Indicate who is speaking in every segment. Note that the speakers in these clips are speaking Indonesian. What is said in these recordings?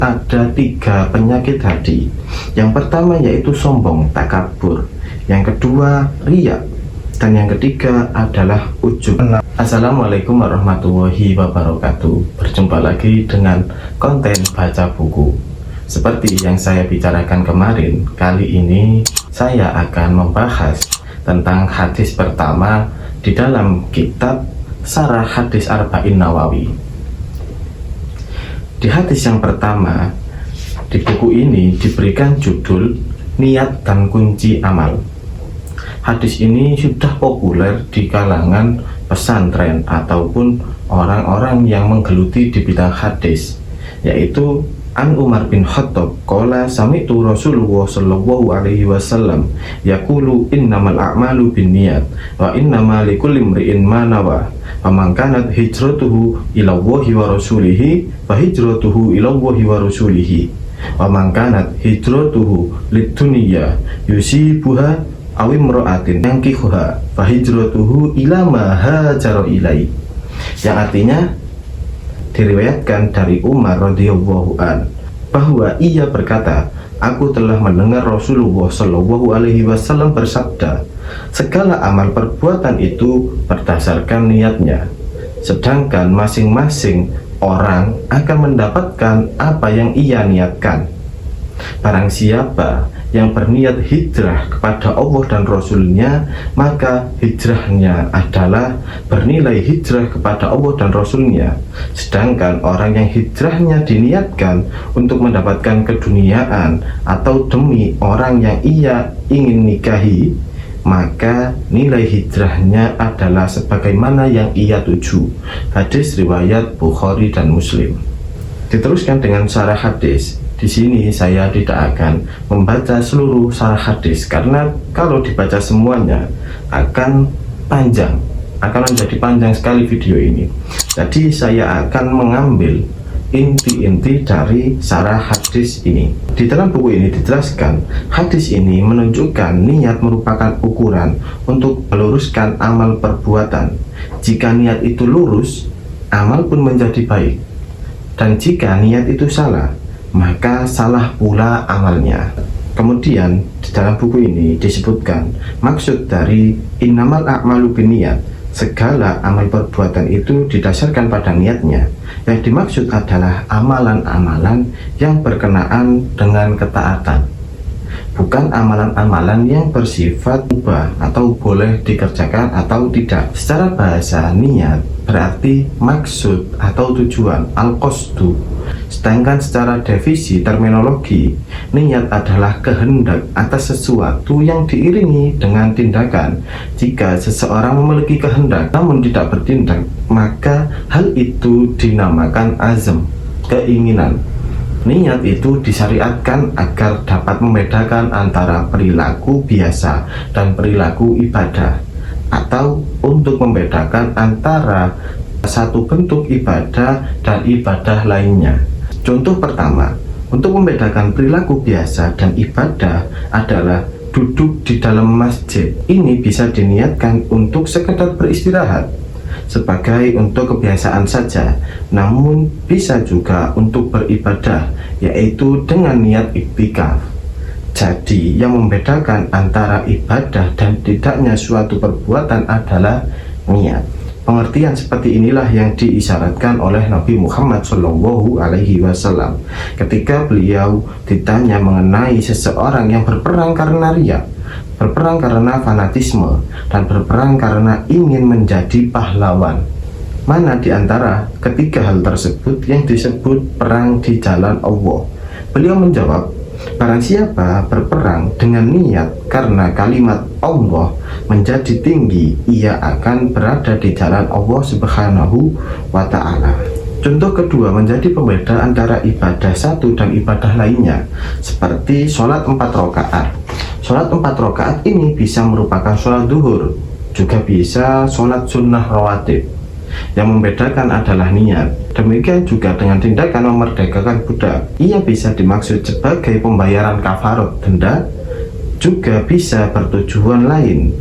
Speaker 1: ada 3 penyakit hati. Yang pertama yaitu sombong, takabur. Yang kedua riya. Dan yang ketiga adalah ujub. Assalamualaikum warahmatullahi wabarakatuh. Berjumpa lagi dengan konten baca buku. Seperti yang saya bicarakan kemarin, kali ini saya akan membahas tentang hadis pertama di dalam kitab Syarah Hadis Arba'in Nawawi. Di hadis yang pertama di buku ini diberikan judul Niat dan Kunci Amal. Hadis ini sudah populer di kalangan pesantren ataupun orang-orang yang menggeluti di bidang hadis, yaitu An Umar bin Khattab qala sami'tu Rasulullah sallallahu alaihi wasallam yaqulu innamal a'malu binniyat wa innamal likulli imri'in ma nawa faman kanat hijratuhu ila Allahi wa rasulihi fa hijratuhu ila Allahi wa rasulihi wa man kanat hijratuhu lid-dunya yusibuha aw imra'atin yankihuha fa hijratuhu ila ma hajara ilai, yang artinya diriwayatkan dari Umar radhiyallahu an bahwa ia berkata, aku telah mendengar Rasulullah shallallahu alaihi wasallam bersabda, segala amal perbuatan itu berdasarkan niatnya, sedangkan masing-masing orang akan mendapatkan apa yang ia niatkan. Barang siapa yang berniat hijrah kepada Allah dan Rasulnya, maka hijrahnya adalah bernilai hijrah kepada Allah dan Rasulnya. Sedangkan orang yang hijrahnya diniatkan untuk mendapatkan keduniaan atau demi orang yang ia ingin nikahi, maka nilai hijrahnya adalah sebagaimana yang ia tuju. Hadis riwayat Bukhari dan Muslim. Diteruskan dengan syarah hadis. Di sini saya tidak akan membaca seluruh syarah hadis karena kalau dibaca semuanya akan panjang, akan menjadi panjang sekali video ini. Jadi saya akan mengambil inti-inti dari syarah hadis ini. Di dalam buku ini dijelaskan, hadis ini menunjukkan niat merupakan ukuran untuk meluruskan amal perbuatan. Jika niat itu lurus, amal pun menjadi baik. Dan jika niat itu salah, maka salah pula amalnya. Kemudian di dalam buku ini disebutkan maksud dari innamal a'malu binniyat, segala amal perbuatan itu didasarkan pada niatnya. Yang dimaksud adalah amalan-amalan yang berkenaan dengan ketaatan, bukan amalan-amalan yang bersifat ubah atau boleh dikerjakan atau tidak. Secara bahasa, niat berarti maksud atau tujuan, al-qasdu. Sedangkan secara definisi terminologi, niat adalah kehendak atas sesuatu yang diiringi dengan tindakan. Jika seseorang memiliki kehendak namun tidak bertindak, maka hal itu dinamakan azam, keinginan. Niat itu disyariatkan agar dapat membedakan antara perilaku biasa dan perilaku ibadah, atau untuk membedakan antara satu bentuk ibadah dan ibadah lainnya. Contoh pertama, untuk membedakan perilaku biasa dan ibadah adalah duduk di dalam masjid. Ini bisa diniatkan untuk sekedar beristirahat, sebagai untuk kebiasaan saja, namun bisa juga untuk beribadah, yaitu dengan niat iktikaf. Jadi yang membedakan antara ibadah dan tidaknya suatu perbuatan adalah niat. Pengertian seperti inilah yang diisyaratkan oleh Nabi Muhammad Shallallahu Alaihi Wasallam ketika beliau ditanya mengenai seseorang yang berperang karena riya, berperang karena fanatisme, dan berperang karena ingin menjadi pahlawan. Mana di antara ketiga hal tersebut yang disebut perang di jalan Allah? Beliau menjawab, barang siapa berperang dengan niat karena kalimat Allah menjadi tinggi, ia akan berada di jalan Allah Subhanahu wa Ta'ala. Contoh kedua menjadi pembeda antara ibadah satu dan ibadah lainnya, seperti sholat 4 rakaat. Sholat 4 rakaat ini bisa merupakan sholat duhur, juga bisa sholat sunnah rawatib. Yang membedakan adalah niat. Demikian juga dengan tindakan memerdekakan budak, ia bisa dimaksud sebagai pembayaran kafarat denda, juga bisa bertujuan lain.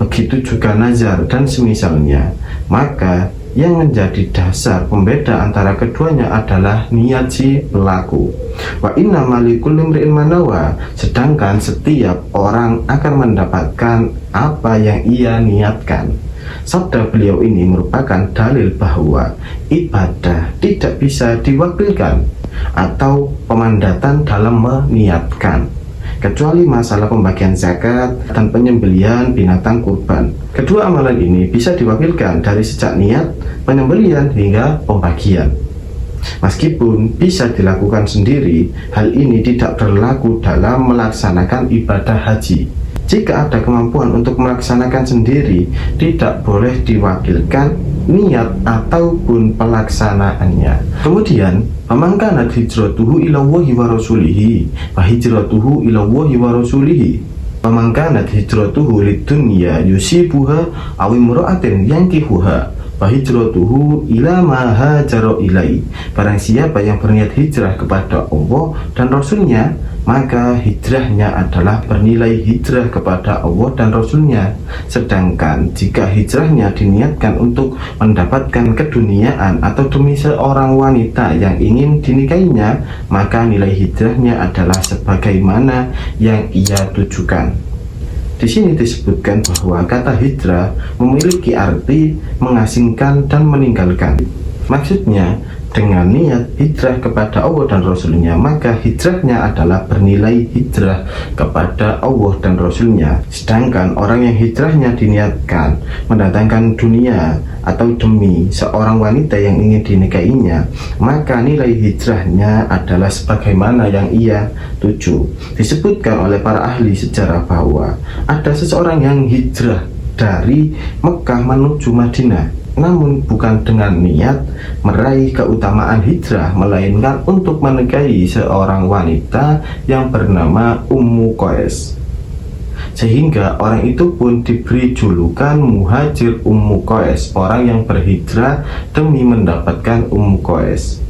Speaker 1: Begitu juga nazar dan semisalnya. Maka yang menjadi dasar pembeda antara keduanya adalah niat si pelaku. Wa inna malikul limri'in manawa, sedangkan setiap orang akan mendapatkan apa yang ia niatkan. Sabda beliau ini merupakan dalil bahwa ibadah tidak bisa diwakilkan atau pemandatan dalam meniatkan, kecuali masalah pembagian zakat dan penyembelihan binatang kurban. Kedua amalan ini bisa diwakilkan dari sejak niat, penyembelihan hingga pembagian. Meskipun bisa dilakukan sendiri, hal ini tidak berlaku dalam melaksanakan ibadah haji. Jika ada kemampuan untuk melaksanakan sendiri, tidak boleh diwakilkan niat ataupun pelaksanaannya. Kemudian, faman kanat hijratuhu ilallahi wa rasulihi fa hijratuhu ilallahi wa rasulihi. Faman kanat hijratuhu lidunya yusibuha aw imra'atin yankihuha fa hijratuhu ila ma hajara ilai. Barang siapa yang berniat hijrah kepada Allah dan Rasulnya, maka hijrahnya adalah bernilai hijrah kepada Allah dan Rasulnya. Sedangkan jika hijrahnya diniatkan untuk mendapatkan keduniaan atau demi seorang wanita yang ingin dinikahinya, maka nilai hijrahnya adalah sebagaimana yang ia tujukan. Di sini disebutkan bahwa kata hijrah memiliki arti mengasingkan dan meninggalkan. Maksudnya, dengan niat hijrah kepada Allah dan Rasulnya, maka hijrahnya adalah bernilai hijrah kepada Allah dan Rasulnya. Sedangkan orang yang hijrahnya diniatkan mendatangkan dunia atau demi seorang wanita yang ingin dinikahinya, maka nilai hijrahnya adalah sebagaimana yang ia tuju. Disebutkan oleh para ahli sejarah bahwa ada seseorang yang hijrah dari Mekah menuju Madinah, namun bukan dengan niat meraih keutamaan hijrah, melainkan untuk menikahi seorang wanita yang bernama Ummu Qais. Sehingga orang itu pun diberi julukan Muhajir Ummu Qais, orang yang berhijrah demi mendapatkan Ummu Qais.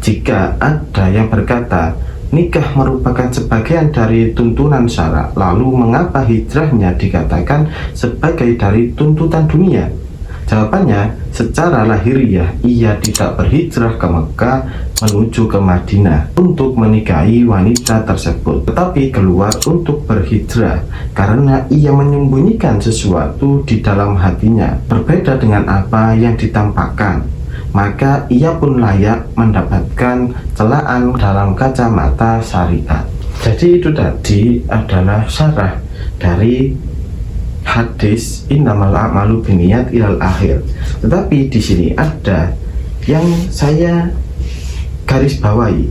Speaker 1: Jika ada yang berkata nikah merupakan sebagian dari tuntunan syara, lalu mengapa hijrahnya dikatakan sebagai dari tuntutan dunia? Jawabannya, secara lahiriah ia tidak berhijrah ke Mekah menuju ke Madinah untuk menikahi wanita tersebut, tetapi keluar untuk berhijrah karena ia menyembunyikan sesuatu di dalam hatinya, berbeda dengan apa yang ditampakkan. Maka ia pun layak mendapatkan celaan dalam kacamata syariat. Jadi itu tadi adalah syarah dari hadis innamal a'malu binniyat ilal akhir. Tetapi di sini ada yang saya garis bawahi,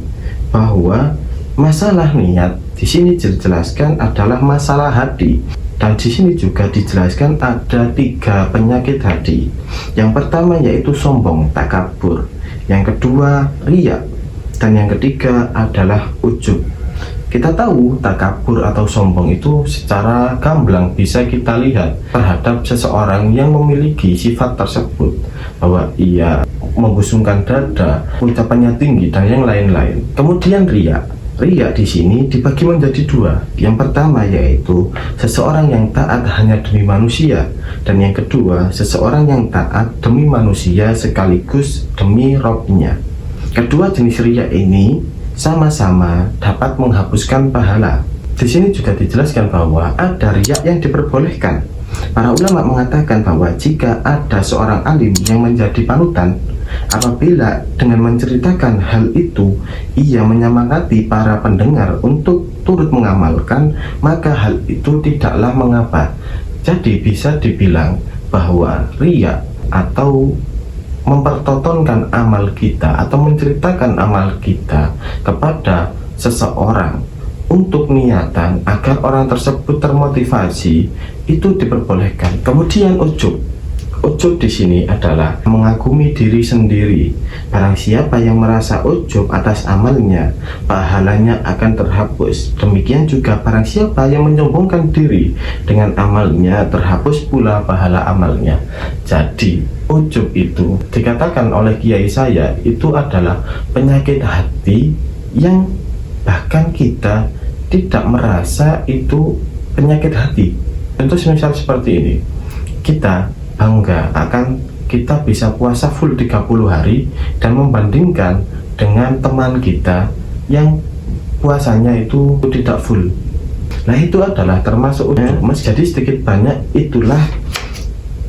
Speaker 1: bahwa masalah niat di sini dijelaskan adalah masalah hati. Dan di sini juga dijelaskan ada 3 penyakit hati. Yang pertama yaitu sombong, takabur. Yang kedua riya, dan yang ketiga adalah ujub. Kita tahu takabur atau sombong itu secara gamblang bisa kita lihat terhadap seseorang yang memiliki sifat tersebut, bahwa ia membusungkan dada, ucapannya tinggi, dan yang lain-lain. Kemudian riya. Riya di sini dibagi menjadi 2. Yang pertama yaitu seseorang yang taat hanya demi manusia, dan yang kedua seseorang yang taat demi manusia sekaligus demi Robnya. Kedua jenis riya ini sama-sama dapat menghapuskan pahala. Di sini juga dijelaskan bahwa ada riya yang diperbolehkan. Para ulama mengatakan bahwa jika ada seorang alim yang menjadi panutan, apabila dengan menceritakan hal itu ia menyemangati para pendengar untuk turut mengamalkan, maka hal itu tidaklah mengapa. Jadi bisa dibilang bahwa riya atau mempertontonkan amal kita atau menceritakan amal kita kepada seseorang untuk niatan agar orang tersebut termotivasi, itu diperbolehkan. Kemudian ujub. Ujub di sini adalah mengagumi diri sendiri. Barang siapa yang merasa ujub atas amalnya, pahalanya akan terhapus. Demikian juga barang siapa yang menyombongkan diri dengan amalnya, terhapus pula pahala amalnya. Jadi ujub itu dikatakan oleh kiai saya itu adalah penyakit hati yang bahkan kita tidak merasa itu penyakit hati. Contoh misal seperti ini, kita bangga akan kita bisa puasa full 30 hari dan membandingkan dengan teman kita yang puasanya itu tidak full. Nah, itu adalah termasuk Mas. Jadi sedikit banyak itulah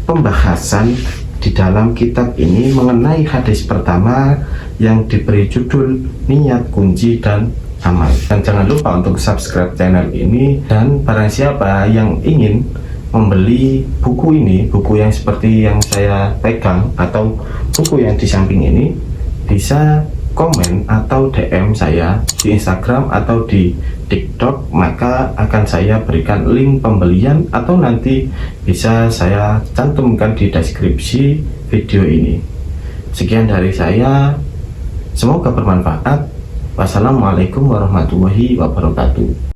Speaker 1: pembahasan di dalam kitab ini mengenai hadis pertama yang diberi judul niat, kunci, dan amal. Dan jangan lupa untuk subscribe channel ini, dan barang siapa yang ingin membeli buku ini, buku yang seperti yang saya pegang atau buku yang di samping ini, bisa komen atau DM saya di Instagram atau di TikTok, maka akan saya berikan link pembelian atau nanti bisa saya cantumkan di deskripsi video ini. Sekian dari saya, semoga bermanfaat. Wassalamualaikum warahmatullahi wabarakatuh.